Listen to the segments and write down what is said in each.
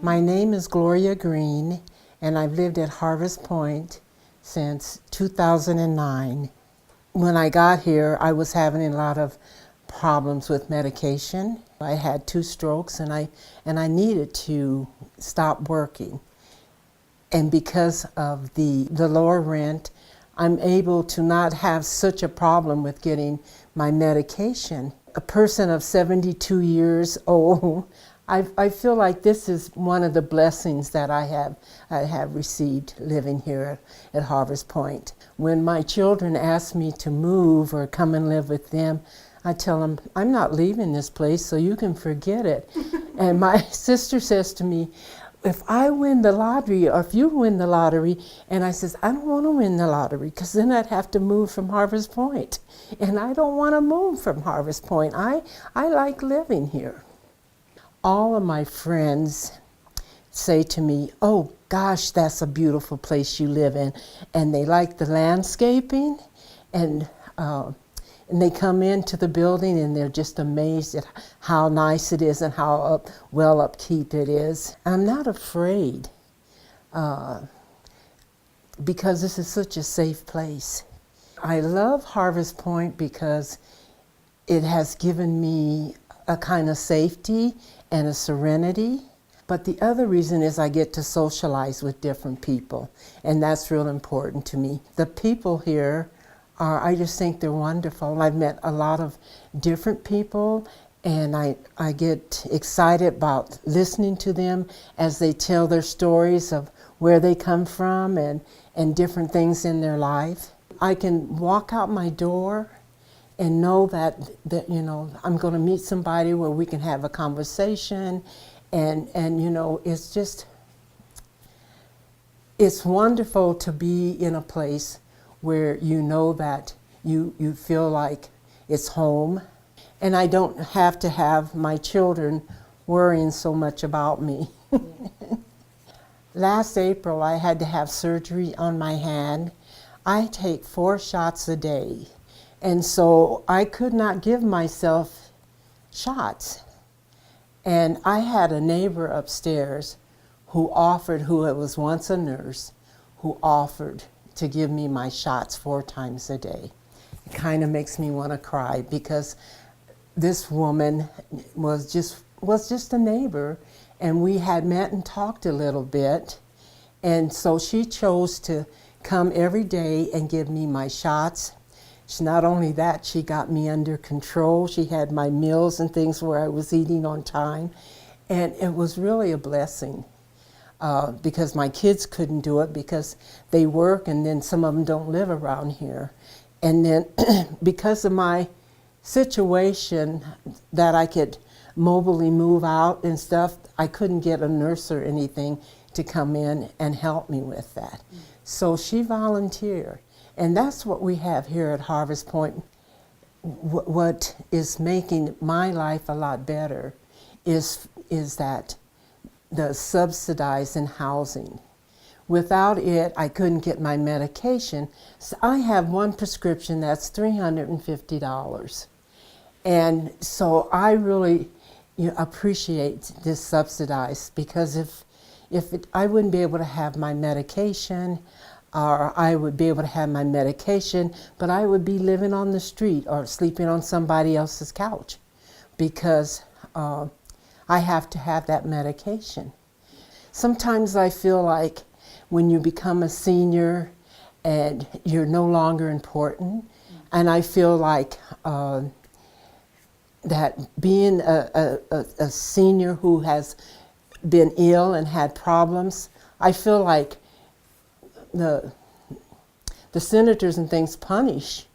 My name is Gloria Green, and I've lived at Harvest Pointe since 2009. When I got here, I was having a lot of problems with medication. I had 2 strokes, and I needed to stop working. And because of the lower rent, I'm able to not have such a problem with getting my medication. A person of 72 years old, I feel like this is one of the blessings that I have received living here at Harvest Pointe. When my children ask me to move or come and live with them, I tell them, I'm not leaving this place, so you can forget it. And my sister says to me, if I win the lottery, or if you win the lottery, and I says, I don't want to win the lottery, because then I'd have to move from Harvest Pointe. And I don't want to move from Harvest Pointe. I like living here. All of my friends say to me, oh gosh, that's a beautiful place you live in. And they like the landscaping, and they come into the building and they're just amazed at how nice it is and how well upkeep it is. I'm not afraid because this is such a safe place. I love Harvest Pointe because it has given me a kind of safety and a serenity. But the other reason is I get to socialize with different people, and that's real important to me. The people here I just think they're wonderful. I've met a lot of different people, and I get excited about listening to them as they tell their stories of where they come from and different things in their life. I can walk out my door and know that you know, I'm going to meet somebody where we can have a conversation, and you know, it's wonderful to be in a place where you know that you feel like it's home, and I don't have to have my children worrying so much about me. Last April, I had to have surgery on my hand. I take 4 shots a day, and so I could not give myself shots. And I had a neighbor upstairs who was once a nurse, who offered to give me my shots 4 times a day. It kind of makes me want to cry, because this woman was just a neighbor, and we had met and talked a little bit, and so she chose to come every day and give me my shots. Not only that, she got me under control. She had my meals and things where I was eating on time, and it was really a blessing. Because my kids couldn't do it because they work, and then some of them don't live around here. And then because of my situation that I could mobily move out and stuff, I couldn't get a nurse or anything to come in and help me with that. So she volunteered. And that's what we have here at Harvest Pointe. What is making my life a lot better is that the subsidizing housing. Without it, I couldn't get my medication. So I have one prescription that's $350. And so I really appreciate this subsidized, because I wouldn't be able to have my medication, or I would be able to have my medication, but I would be living on the street or sleeping on somebody else's couch, because I have to have that medication. Sometimes I feel like when you become a senior and you're no longer important, and I feel like that being a senior who has been ill and had problems, I feel like the senators and things punish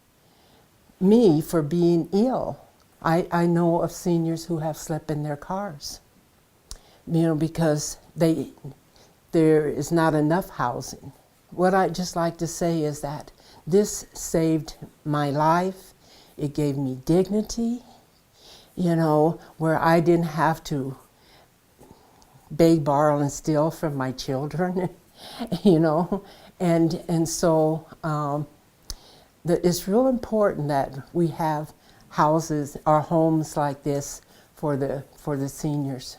me for being ill. I know of seniors who have slept in their cars, because there is not enough housing. What I'd just like to say is that this saved my life. It gave me dignity, where I didn't have to beg, borrow, and steal from my children, and so it's real important that we have houses or homes like this for the seniors.